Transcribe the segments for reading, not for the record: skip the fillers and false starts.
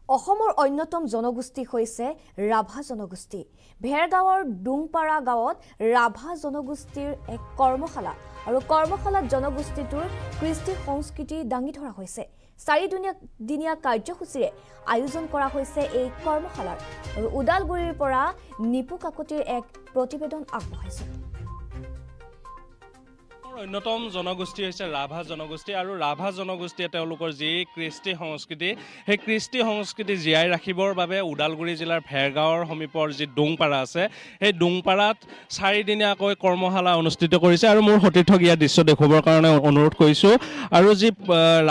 অসমৰ অন্যতম জনগোষ্ঠী হৈছে ৰাভা জনগোষ্ঠী। ভেৰগাঁৱৰ ডুংপাৰা গাঁৱত ৰাভা জনগোষ্ঠীৰ এক কৰ্মশালা আৰু কৰ্মশালাত জনগোষ্ঠীটোৰ কৃষ্টি সংস্কৃতি দাঙি ধৰা হৈছে। 4 দিনীয়া কাৰ্যসূচীৰে আয়োজন কৰা হৈছে এই কৰ্মশালাৰ আৰু উদালগুৰিৰ পৰা নিপু কাকতিৰ এক প্ৰতিবেদন আগবঢ়াইছে। অন্যতম জনগোষ্ঠী হৈছে ৰাভা জনগোষ্ঠী আৰু ৰাভা জনগোষ্ঠীয়ে তেওঁলোকৰ যি কৃষ্টি সংস্কৃতি সেই কৃষ্টি সংস্কৃতি জীয়াই ৰাখিবৰ বাবে উদালগুৰি জিলাৰ ভেৰগাঁৱৰ সমীপৰ যি ডুংপাৰা আছে সেই ডুংপাৰাত 4 দিনীয়াকৈ কৰ্মশালা অনুষ্ঠিত কৰিছে আৰু মোৰ সতীৰ্থক ইয়াৰ দৃশ্য দেখুৱাবৰ কাৰণে অনুৰোধ কৰিছোঁ। আৰু যি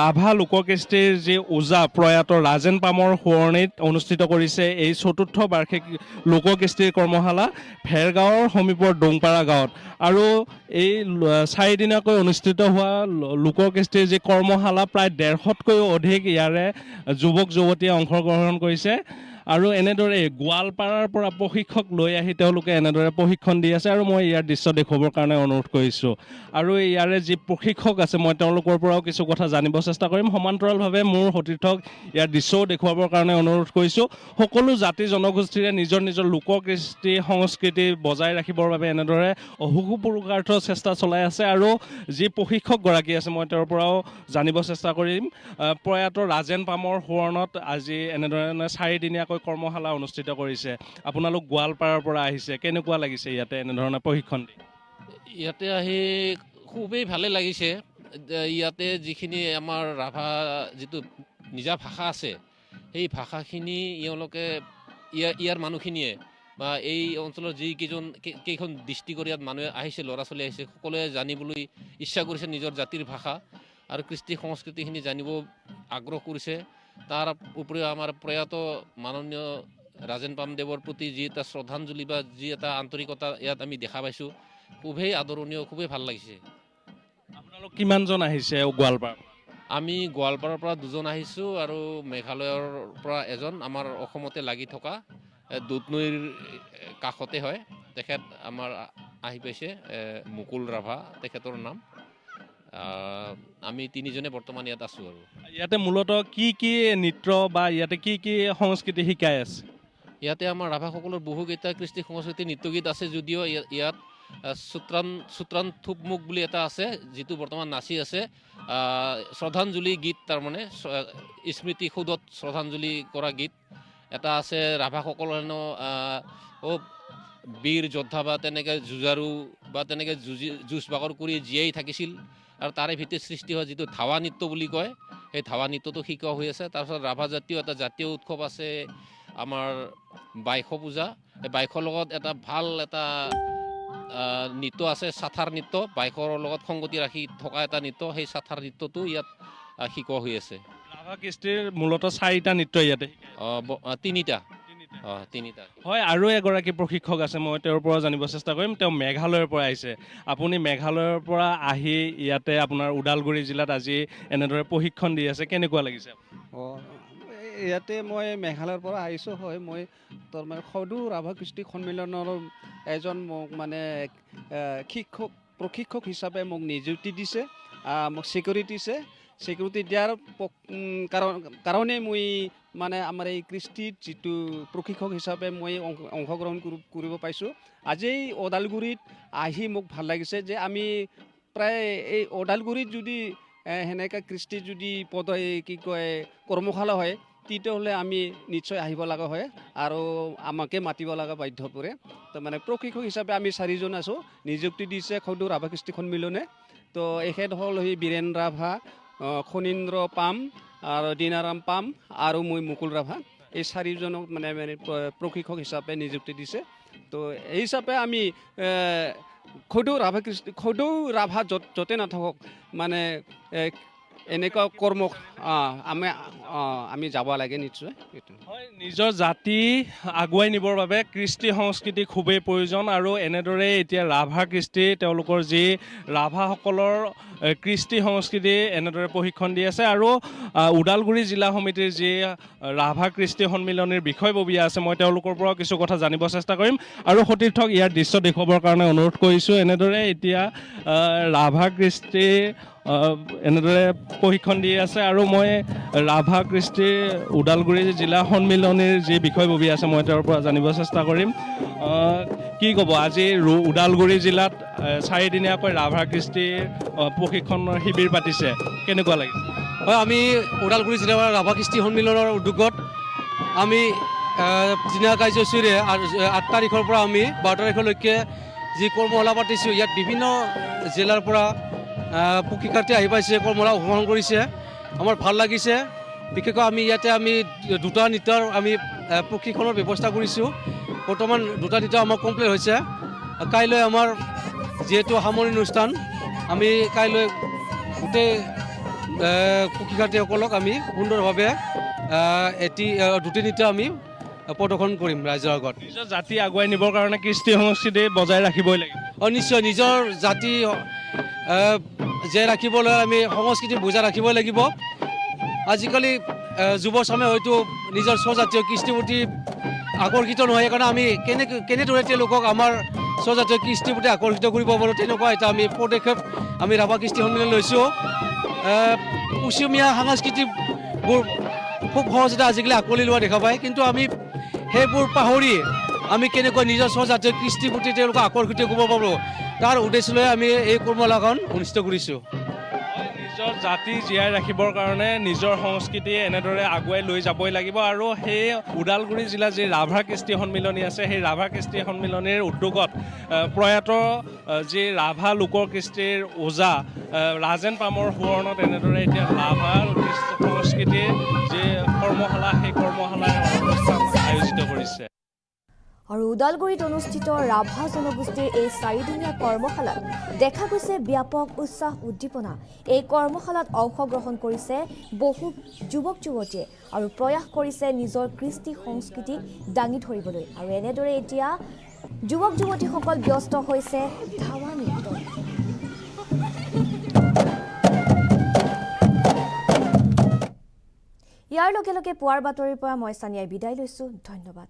ৰাভা লোককৃষ্টিৰ যি ওজা প্ৰয়াত ৰাজেন পামৰ সোঁৱৰণিত অনুষ্ঠিত কৰিছে এই 4ৰ্থ বাৰ্ষিক লোককৃষ্টিৰ কৰ্মশালা ভেৰগাঁৱৰ সমীপৰ ডুংপাৰা গাঁৱত। আৰু এই 4 দিনীয়াকৈ অনুষ্ঠিত হোৱা লোককৃষ্টিৰ যি কৰ্মশালা প্ৰায় 150তকৈও অধিক ইয়াৰে যুৱক যুৱতীয়ে অংশগ্ৰহণ কৰিছে আৰু এনেদৰে গোৱালপাৰাৰ পৰা প্ৰশিক্ষক লৈ আহি তেওঁলোকে এনেদৰে প্ৰশিক্ষণ দি আছে আৰু মই ইয়াৰ দৃশ্য দেখুৱাবৰ কাৰণে অনুৰোধ কৰিছোঁ। আৰু ইয়াৰে যি প্ৰশিক্ষক আছে মই তেওঁলোকৰ পৰাও কিছু কথা জানিব চেষ্টা কৰিম। সমান্তৰালভাৱে মোৰ সতীৰ্থক ইয়াৰ দৃশ্যও দেখুৱাবৰ কাৰণে অনুৰোধ কৰিছোঁ। সকলো জাতি জনগোষ্ঠীৰে নিজৰ নিজৰ লোককৃষ্টি সংস্কৃতি বজাই ৰাখিবৰ বাবে এনেদৰে অহোপুৰুষাৰ্থ চেষ্টা চলাই আছে আৰু যি প্ৰশিক্ষকগৰাকী আছে মই তেওঁৰ পৰাও জানিব চেষ্টা কৰিম। প্ৰয়াত ৰাজেন পামৰ সোঁৱৰণত আজি এনেধৰণে 4 দিনীয়াকৈ কৰ্মশালা অনুষ্ঠিত কৰিছে। আপোনালোক গোৱালপাৰাৰ পৰা আহিছে, কেনেকুৱা লাগিছে ইয়াতে এনেধৰণে প্ৰশিক্ষণ দি? ইয়াতে আহি খুবেই ভালে লাগিছে। ইয়াতে যিখিনি আমাৰ ৰাভা যিটো নিজা ভাষা আছে সেই ভাষাখিনি এওঁলোকে ইয়াৰ মানুহখিনিয়ে বা এই অঞ্চলৰ কেইখন ডিষ্ট্ৰিক্টৰ ইয়াত মানুহে আহিছে, ল'ৰা ছোৱালী আহিছে, সকলোৱে জানিবলৈ ইচ্ছা কৰিছে নিজৰ জাতিৰ ভাষা আৰু কৃষ্টি সংস্কৃতিখিনি জানিব আগ্ৰহ কৰিছে। তাৰ উপৰিও আমাৰ প্ৰয়াত মাননীয় ৰাজেন পামদেৱৰ প্ৰতি যি এটা শ্ৰদ্ধাঞ্জলি বা যি এটা আন্তৰিকতা ইয়াত আমি দেখা পাইছোঁ, খুবেই আদৰণীয়, খুবেই ভাল লাগিছে। আপোনালোক কিমানজন আহিছে গোৱালপাৰা? আমি গোৱালপাৰাৰ পৰা 2জন আহিছোঁ আৰু মেঘালয়ৰ পৰা এজন, আমাৰ অসমতে লাগি থকা দুধনৈৰ কাষতে হয়। তেখেত আমাৰ আহি পাইছে, মুকুল ৰাভা তেখেতৰ নাম। আমি 3জনে বৰ্তমান ইয়াত আছোঁ। আৰু ইয়াতে মূলতঃ কি কি নৃত্য বা ইয়াতে কি কি সংস্কৃতি শিকাই আছে? ইয়াতে আমাৰ ৰাভাসকলৰ বহুকেইটা কৃষ্টি সংস্কৃতি নৃত্যগীত আছে, যদিও ইয়াত চুত্ৰান থুপমুক বুলি এটা আছে যিটো বৰ্তমান নাচি আছে। শ্ৰদ্ধাঞ্জলি গীত, তাৰমানে স্মৃতি সৌধত শ্ৰদ্ধাঞ্জলি কৰা গীত এটা আছে। ৰাভাসকলৰ বীৰ যোদ্ধা বা তেনেকৈ যুঁজাৰু বা তেনেকৈ যুঁজ বাগৰ কৰি জীয়াই থাকিছিল আৰু তাৰে ভিতৰত সৃষ্টি হোৱা যিটো ধাৱা নৃত্য বুলি কয় সেই ধাৱা নৃত্যটো শিকোৱা হৈ আছে। তাৰপিছত ৰাভা জাতীয় এটা জাতীয় উৎসৱ আছে আমাৰ বাইশ পূজা। এই বাইশৰ লগত এটা ভাল এটা নৃত্য আছে, চাথাৰ নৃত্য, বাইশৰ লগত সংগতি ৰাখি থকা এটা নৃত্য। সেই চাথাৰ নৃত্যটো ইয়াত শিকোৱা হৈ আছে। ৰাভা কৃষ্টিৰ মূলতঃ 4টা নৃত্য ইয়াতে? 3টা। হয়, আৰু এগৰাকী প্ৰশিক্ষক আছে, মই তেওঁৰ পৰা জানিব চেষ্টা কৰিম। তেওঁ মেঘালয়ৰ পৰা আহিছে। আপুনি মেঘালয়ৰ পৰা আহি ইয়াতে আপোনাৰ ওদালগুৰি জিলাত আজি এনেদৰে প্ৰশিক্ষণ দি আছে, কেনেকুৱা লাগিছে? ইয়াতে মই মেঘালয়ৰ পৰা আহিছোঁ। হয়, মই তাৰমানে সদৌ ৰাভা কৃষ্টি সন্মিলনৰ এজন মোক মানে প্ৰশিক্ষক হিচাপে মোক নিযুক্তি দিছে, মোক চিকিউৰিটি দিয়াৰ কাৰণে মই মানে আমাৰ এই কৃষ্টিৰ যিটো প্ৰশিক্ষক হিচাপে মই অংশগ্ৰহণ কৰিব পাইছোঁ। আজি ওদালগুৰিত আহি মোক ভাল লাগিছে যে আমি প্ৰায় এই ওদালগুৰিত যদি সেনেকৈ কৃষ্টি যদি কি কয় কৰ্মশালা হয় তেতিয়াহ'লে আমি নিশ্চয় আহিব লগা হয় আৰু আমাকে মাতিব লগা বাধ্য পৰে। তাৰমানে প্ৰশিক্ষক হিচাপে আমি 4জন আছোঁ, নিযুক্তি দিছে সদৌ ৰাভা কৃষ্টি সন্মিলনে। তো এখেত হ'ল বীৰেন ৰাভা, খনীন্দ্ৰ পাম আৰু দিনাৰাম পাম আৰু মই মুকুল ৰাভা। এই 4জনক মানে প্ৰশিক্ষক হিচাপে নিযুক্তি দিছে। তো এই হিচাপে আমি সদৌ ৰাভা য'তে নাথাকক মানে এনেকুৱা কৰ্ম আমি যাব লাগে নিশ্চয়। হয়, নিজৰ জাতি আগুৱাই নিবৰ বাবে কৃষ্টি সংস্কৃতি খুবেই প্ৰয়োজন আৰু এনেদৰে এতিয়া ৰাভা কৃষ্টি তেওঁলোকৰ যি ৰাভাসকলৰ কৃষ্টি সংস্কৃতি এনেদৰে প্ৰশিক্ষণ দি আছে। আৰু ওদালগুৰি জিলা সমিতিৰ যি ৰাভা কৃষ্টি সন্মিলনীৰ বিষয়ববীয়া আছে মই তেওঁলোকৰ পৰাও কিছু কথা জানিব চেষ্টা কৰিম আৰু সতীৰ্থক ইয়াৰ দৃশ্য দেখুৱাবৰ কাৰণে অনুৰোধ কৰিছোঁ। এনেদৰে এতিয়া ৰাভা কৃষ্টি এনেদৰে প্ৰশিক্ষণ দি আছে আৰু মই ৰাভা কৃষ্টি ওদালগুৰি জিলা সন্মিলনীৰ যি বিষয়ববী আছে মই তেওঁৰ পৰা জানিব চেষ্টা কৰিম। কি ক'ব আজি ওদালগুৰি জিলাত 4 দিনীয়াকৈ ৰাভা কৃষ্টিৰ প্ৰশিক্ষণৰ শিবিৰ পাতিছে, কেনেকুৱা লাগিছে? হয়, আমি ওদালগুৰি জিলাৰ ৰাভা কৃষ্টি সন্মিলনৰ উদ্যোগত আমি দিনীয়া কাৰ্যসূচীৰে 8 তাৰিখৰ পৰা আমি 12 তাৰিখলৈকে যি কৰ্মশালা পাতিছোঁ, ইয়াত বিভিন্ন জিলাৰ পৰা প্ৰশিক্ষাৰ্থী আহি পাইছে, কৰ্মশালা অংশগ্ৰহণ কৰিছে। আমাৰ ভাল লাগিছে। বিশেষকৈ আমি ইয়াতে দুটা নৃত্যৰ আমি প্ৰশিক্ষণৰ ব্যৱস্থা কৰিছোঁ। বৰ্তমান দুটা নৃত্য আমাৰ কমপ্লিট হৈছে। কাইলৈ আমাৰ যিহেতু সামৰণি অনুষ্ঠান, আমি কাইলৈ গোটেই প্ৰশিক্ষাৰ্থীসকলক আমি সুন্দৰভাৱে দুটি নৃত্য আমি প্ৰদৰ্শন কৰিম ৰাইজৰ আগত। নিজৰ জাতি আগুৱাই নিবৰ কাৰণে কৃষ্টি সংস্কৃতি বজাই ৰাখিবই লাগিব। নিশ্চয় নিজৰ জাতি জীয়াই ৰাখিবলৈ আমি সংস্কৃতি বজাই ৰাখিবই লাগিব। আজিকালি যুৱচামে হয়তো নিজৰ স্বজাতীয় কৃষ্টিৰ প্ৰতি আকৰ্ষিত নহয়, সেইকাৰণে আমি কেনেদৰে তেওঁলোকক আমাৰ স্বজাতীয় কৃষ্টিৰ প্ৰতি আকৰ্ষিত কৰিব পাৰোঁ, তেনেকুৱা এটা আমি পদক্ষেপ আমি ৰাভা কৃষ্টি সন্মিলন লৈছোঁ। পশ্চিমীয়া সাংস্কৃতিকবোৰ খুব সহজতে আজিকালি আঁকোৱালি লোৱা দেখা পায়, কিন্তু আমি সেইবোৰ পাহৰি আমি কেনেকৈ নিজৰ স্বজাতীয় কৃষ্টিৰ প্ৰতি তেওঁলোকক আকৰ্ষিত কৰিব পাৰোঁ, তাৰ উদ্দেশ্য লৈ আমি এই কৰ্মশালাখন অনুষ্ঠিত কৰিছোঁ। নিজৰ জাতি জীয়াই ৰাখিবৰ কাৰণে নিজৰ সংস্কৃতি এনেদৰে আগুৱাই লৈ যাবই লাগিব আৰু সেই ওদালগুৰি জিলাৰ যি ৰাভা কৃষ্টি সন্মিলনী আছে, সেই ৰাভা কৃষ্টি সন্মিলনীৰ উদ্যোগত প্ৰয়াত যি ৰাভা লোকৰ কৃষ্টিৰ ওজা ৰাজেন পামৰ সোঁৱৰণত এনেদৰে এতিয়া ৰাভা সংস্কৃতিৰ যি কৰ্মশালা, সেই কৰ্মশালাৰ অনুষ্ঠান আয়োজিত কৰিছে। আৰু ওদালগুৰিত অনুষ্ঠিত ৰাভা জনগোষ্ঠীৰ এই 4 দিনীয়া কৰ্মশালাত দেখা গৈছে ব্যাপক উৎসাহ উদ্দীপনা। এই কৰ্মশালাত অংশগ্ৰহণ কৰিছে বহু যুৱক যুৱতীয়ে আৰু প্ৰয়াস কৰিছে নিজৰ কৃষ্টি সংস্কৃতি দাঙি ধৰিবলৈ। আৰু এনেদৰে এতিয়া যুৱক যুৱতীসকল ব্যস্ত হৈছে ধাৱা নৃত্যত। ইয়াৰ লগে লগে পুৱাৰ বাতৰিৰ পৰা মই চানিয়াই বিদায় লৈছোঁ। ধন্যবাদ।